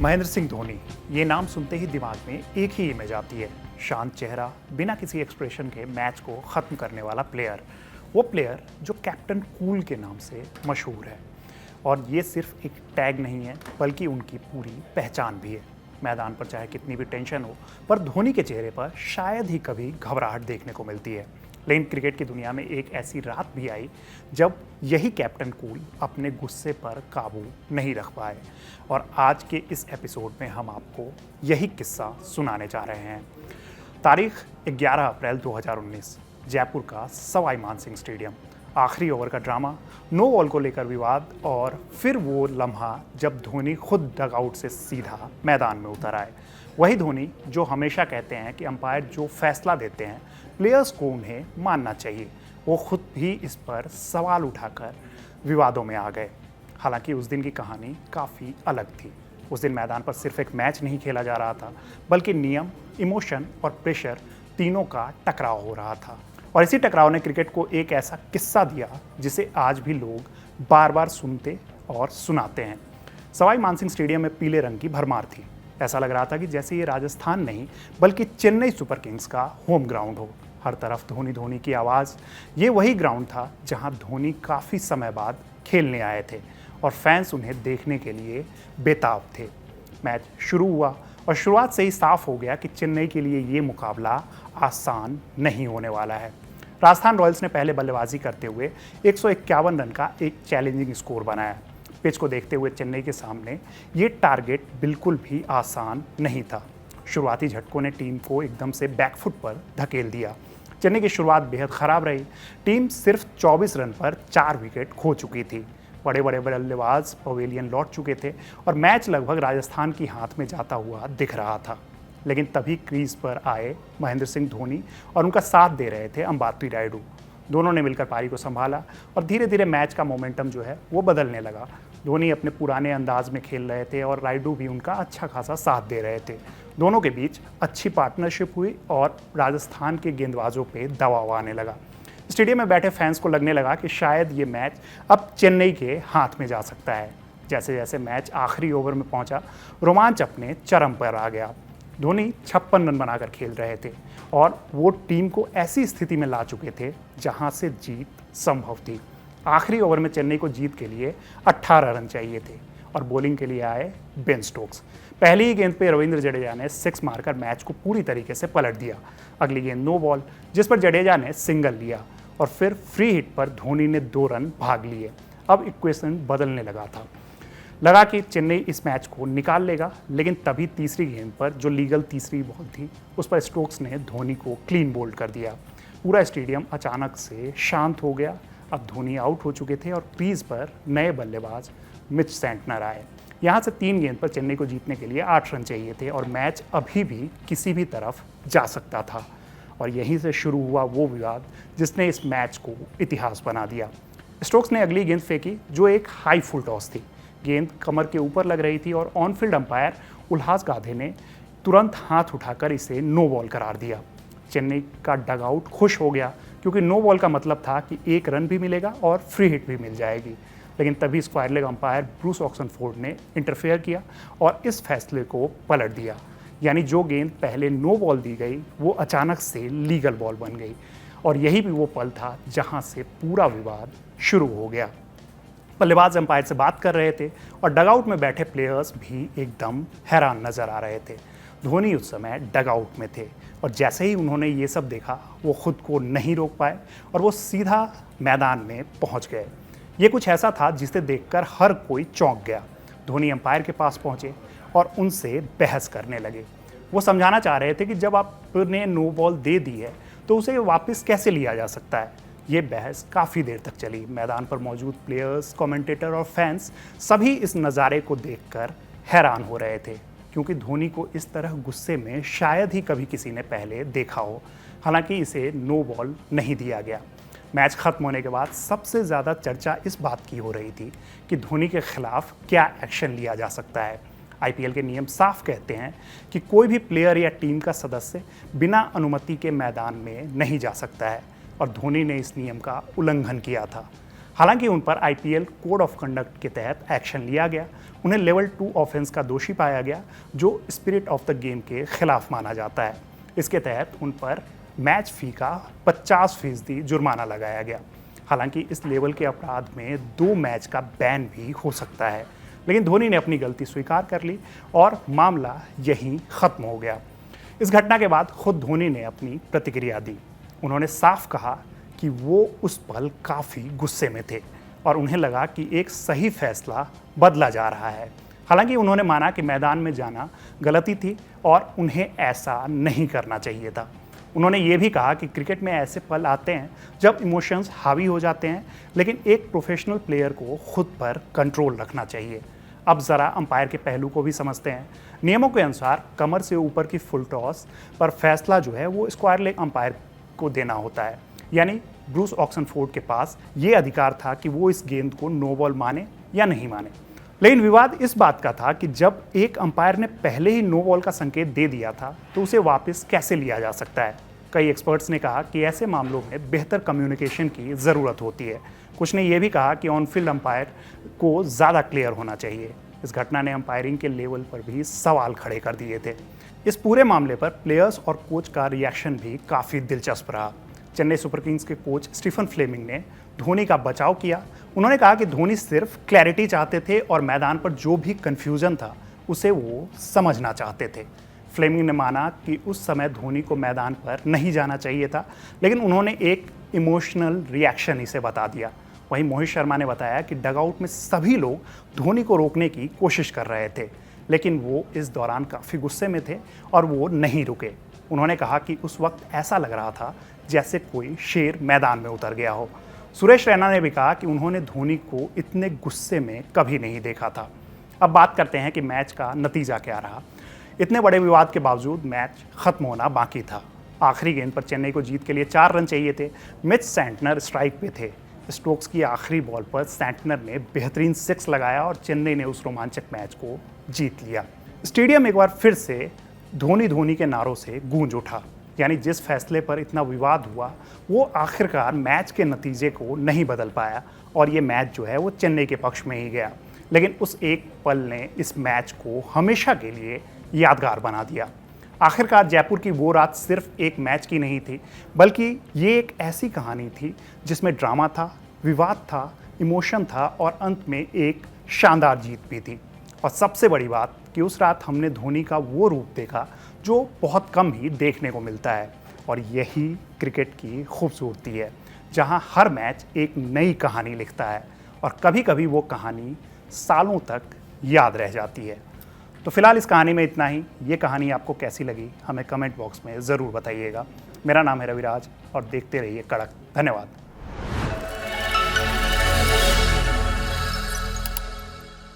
महेंद्र सिंह धोनी, ये नाम सुनते ही दिमाग में एक ही इमेज आती है। शांत चेहरा, बिना किसी एक्सप्रेशन के मैच को ख़त्म करने वाला प्लेयर। वो प्लेयर जो कैप्टन कूल के नाम से मशहूर है। और ये सिर्फ एक टैग नहीं है, बल्कि उनकी पूरी पहचान भी है। मैदान पर चाहे कितनी भी टेंशन हो, पर धोनी के चेहरे पर शायद ही कभी घबराहट देखने को मिलती है। लेकिन क्रिकेट की दुनिया में एक ऐसी रात भी आई जब यही कैप्टन कूल अपने गुस्से पर काबू नहीं रख पाए। और आज के इस एपिसोड में हम आपको यही किस्सा सुनाने जा रहे हैं। तारीख 11 अप्रैल 2019, जयपुर का सवाई मानसिंह स्टेडियम। आखिरी ओवर का ड्रामा, नो बॉल को लेकर विवाद और फिर वो लम्हा जब धोनी खुद डगआउट से सीधा मैदान में उतर आए। वही धोनी जो हमेशा कहते हैं कि अंपायर जो फैसला देते हैं प्लेयर्स को उन्हें मानना चाहिए, वो खुद भी इस पर सवाल उठाकर विवादों में आ गए। हालांकि उस दिन की कहानी काफ़ी अलग थी। उस दिन मैदान पर सिर्फ एक मैच नहीं खेला जा रहा था, बल्कि नियम, इमोशन और प्रेशर तीनों का टकराव हो रहा था। और इसी टकराव ने क्रिकेट को एक ऐसा किस्सा दिया जिसे आज भी लोग बार बार सुनते और सुनाते हैं। सवाई मानसिंह स्टेडियम में पीले रंग की भरमार थी। ऐसा लग रहा था कि जैसे ये राजस्थान नहीं बल्कि चेन्नई सुपर किंग्स का होम ग्राउंड हो। हर तरफ धोनी धोनी की आवाज़। ये वही ग्राउंड था जहां धोनी काफ़ी समय बाद खेलने आए थे और फैंस उन्हें देखने के लिए बेताब थे। मैच शुरू हुआ और शुरुआत से ही साफ हो गया कि चेन्नई के लिए ये मुकाबला आसान नहीं होने वाला है। राजस्थान रॉयल्स ने पहले बल्लेबाजी करते हुए 151 रन का एक चैलेंजिंग स्कोर बनाया। पिच को देखते हुए चेन्नई के सामने ये टारगेट बिल्कुल भी आसान नहीं था। शुरुआती झटकों ने टीम को एकदम से बैकफुट पर धकेल दिया। चेन्नई की शुरुआत बेहद खराब रही। टीम सिर्फ 24 रन पर 4 विकेट खो चुकी थी। बड़े बड़े बल्लेबाज पवेलियन लौट चुके थे और मैच लगभग राजस्थान की हाथ में जाता हुआ दिख रहा था। लेकिन तभी क्रीज पर आए महेंद्र सिंह धोनी और उनका साथ दे रहे थे अंबाती रायडू। दोनों ने मिलकर पारी को संभाला और धीरे धीरे मैच का मोमेंटम जो है वो बदलने लगा। धोनी अपने पुराने अंदाज में खेल रहे थे और रायडू भी उनका अच्छा खासा साथ दे रहे थे। दोनों के बीच अच्छी पार्टनरशिप हुई और राजस्थान के गेंदबाजों पे दबाव आने लगा। स्टेडियम में बैठे फैंस को लगने लगा कि शायद ये मैच अब चेन्नई के हाथ में जा सकता है। जैसे जैसे मैच आखिरी ओवर में पहुंचा, रोमांच अपने चरम पर आ गया। धोनी 56 रन बनाकर खेल रहे थे और वो टीम को ऐसी स्थिति में ला चुके थे जहां से जीत संभव थी। आखिरी ओवर में चेन्नई को जीत के लिए 18 रन चाहिए थे और बॉलिंग के लिए आए बेन स्टोक्स। पहली ही गेंद पे रविंद्र जडेजा ने 6 मारकर मैच को पूरी तरीके से पलट दिया। अगली गेंद नो बॉल, जिस पर जडेजा ने सिंगल लिया और फिर फ्री हिट पर धोनी ने 2 रन भाग लिए। अब इक्वेशन बदलने लगा कि चेन्नई इस मैच को निकाल लेगा। लेकिन तभी तीसरी गेंद पर जो लीगल तीसरी बॉल थी, उस पर स्टोक्स ने धोनी को क्लीन बोल्ड कर दिया। पूरा स्टेडियम अचानक से शांत हो गया। अब धोनी आउट हो चुके थे और क्रीज पर नए बल्लेबाज मिच सेंटनर आए। यहाँ से 3 गेंद पर चेन्नई को जीतने के लिए 8 रन चाहिए थे और मैच अभी भी किसी भी तरफ जा सकता था। और यहीं से शुरू हुआ वो विवाद जिसने इस मैच को इतिहास बना दिया। स्टोक्स ने अगली गेंद फेंकी जो एक हाई फुल टॉस थी। गेंद कमर के ऊपर लग रही थी और ऑन फील्ड अंपायर उल्हास गाधे ने तुरंत हाथ उठाकर इसे नो बॉल करार दिया। चेन्नई का डगआउट खुश हो गया क्योंकि नो बॉल का मतलब था कि 1 रन भी मिलेगा और फ्री हिट भी मिल जाएगी। लेकिन तभी स्क्वायर लेग अंपायर ब्रूस ऑक्सनफोर्ड ने इंटरफेयर किया और इस फैसले को पलट दिया। यानी जो गेंद पहले नो बॉल दी गई वो अचानक से लीगल बॉल बन गई। और यही भी वो पल था जहां से पूरा विवाद शुरू हो गया। बल्लेबाज अंपायर से बात कर रहे थे और डगआउट में बैठे प्लेयर्स भी एकदम हैरान नजर आ रहे थे। धोनी उस समय डगआउट में थे और जैसे ही उन्होंने ये सब देखा वो खुद को नहीं रोक पाए और वो सीधा मैदान में पहुंच गए। ये कुछ ऐसा था जिसे देखकर हर कोई चौंक गया। धोनी अंपायर के पास पहुंचे और उनसे बहस करने लगे। वो समझाना चाह रहे थे कि जब आपने नो बॉल दे दी है तो उसे वापस कैसे लिया जा सकता है। ये बहस काफ़ी देर तक चली। मैदान पर मौजूद प्लेयर्स, कमेंटेटर और फैंस सभी इस नज़ारे को देखकर हैरान हो रहे थे क्योंकि धोनी को इस तरह गुस्से में शायद ही कभी किसी ने पहले देखा हो। हालांकि इसे नो बॉल नहीं दिया गया। मैच खत्म होने के बाद सबसे ज़्यादा चर्चा इस बात की हो रही थी कि धोनी के खिलाफ क्या एक्शन लिया जा सकता है। आईपीएल के नियम साफ कहते हैं कि कोई भी प्लेयर या टीम का सदस्य बिना अनुमति के मैदान में नहीं जा सकता है और धोनी ने इस नियम का उल्लंघन किया था। हालांकि उन पर आईपीएल कोड ऑफ कंडक्ट के तहत एक्शन लिया गया। उन्हें लेवल 2 ऑफेंस का दोषी पाया गया, जो स्पिरिट ऑफ द गेम के खिलाफ माना जाता है। इसके तहत उन पर मैच फी का 50% जुर्माना लगाया गया। हालांकि इस लेवल के अपराध में 2 मैच का बैन भी हो सकता है, लेकिन धोनी ने अपनी गलती स्वीकार कर ली और मामला यहीं खत्म हो गया। इस घटना के बाद खुद धोनी ने अपनी प्रतिक्रिया दी। उन्होंने साफ कहा कि वो उस पल काफ़ी गुस्से में थे और उन्हें लगा कि एक सही फैसला बदला जा रहा है। हालांकि उन्होंने माना कि मैदान में जाना गलती थी और उन्हें ऐसा नहीं करना चाहिए था। उन्होंने ये भी कहा कि क्रिकेट में ऐसे पल आते हैं जब इमोशंस हावी हो जाते हैं, लेकिन एक प्रोफेशनल प्लेयर को खुद पर कंट्रोल रखना चाहिए। अब ज़रा अंपायर के पहलू को भी समझते हैं। नियमों के अनुसार कमर से ऊपर की फुल टॉस पर फैसला जो है वो स्क्वायर लेग अंपायर को देना होता है। यानी ब्रूस ऑक्सनफोर्ड के पास ये अधिकार था कि वो इस गेंद को नो बॉल माने या नहीं माने। लेकिन विवाद इस बात का था कि जब एक अंपायर ने पहले ही नो बॉल का संकेत दे दिया था तो उसे वापस कैसे लिया जा सकता है। कई एक्सपर्ट्स ने कहा कि ऐसे मामलों में बेहतर कम्युनिकेशन की ज़रूरत होती है। कुछ ने यह भी कहा कि ऑन फील्ड अंपायर को ज़्यादा क्लियर होना चाहिए। इस घटना ने अंपायरिंग के लेवल पर भी सवाल खड़े कर दिए थे। इस पूरे मामले पर प्लेयर्स और कोच का रिएक्शन भी काफ़ी दिलचस्प रहा। चेन्नई सुपर किंग्स के कोच स्टीफन फ्लेमिंग ने धोनी का बचाव किया। उन्होंने कहा कि धोनी सिर्फ क्लैरिटी चाहते थे और मैदान पर जो भी कन्फ्यूजन था उसे वो समझना चाहते थे। फ्लेमिंग ने माना कि उस समय धोनी को मैदान पर नहीं जाना चाहिए था, लेकिन उन्होंने एक इमोशनल रिएक्शन इसे बता दिया। वहीं मोहित शर्मा ने बताया कि डगआउट में सभी लोग धोनी को रोकने की कोशिश कर रहे थे, लेकिन वो इस दौरान काफ़ी गुस्से में थे और वो नहीं रुके। उन्होंने कहा कि उस वक्त ऐसा लग रहा था जैसे कोई शेर मैदान में उतर गया हो। सुरेश रैना ने भी कहा कि उन्होंने धोनी को इतने गुस्से में कभी नहीं देखा था। अब बात करते हैं कि मैच का नतीजा क्या रहा। इतने बड़े विवाद के बावजूद मैच खत्म होना बाकी था। आखिरी गेंद पर चेन्नई को जीत के लिए 4 रन चाहिए थे। मिच सैंटनर स्ट्राइक पे थे। स्टोक्स की आखिरी बॉल पर सैंटनर ने बेहतरीन 6 लगाया और चेन्नई ने उस रोमांचक मैच को जीत लिया। स्टेडियम एक बार फिर से धोनी धोनी के नारों से गूंज उठा। यानी जिस फैसले पर इतना विवाद हुआ वो आखिरकार मैच के नतीजे को नहीं बदल पाया और ये मैच जो है वो चेन्नई के पक्ष में ही गया। लेकिन उस एक पल ने इस मैच को हमेशा के लिए यादगार बना दिया। आखिरकार जयपुर की वो रात सिर्फ एक मैच की नहीं थी, बल्कि ये एक ऐसी कहानी थी जिसमें ड्रामा था, विवाद था, इमोशन था और अंत में एक शानदार जीत भी थी। और सबसे बड़ी बात कि उस रात हमने धोनी का वो रूप देखा जो बहुत कम ही देखने को मिलता है। और यही क्रिकेट की खूबसूरती है, जहां हर मैच एक नई कहानी लिखता है और कभी कभी वो कहानी सालों तक याद रह जाती है। तो फिलहाल इस कहानी में इतना ही। ये कहानी आपको कैसी लगी हमें कमेंट बॉक्स में ज़रूर बताइएगा। मेरा नाम है रविराज और देखते रहिए कड़क। धन्यवाद।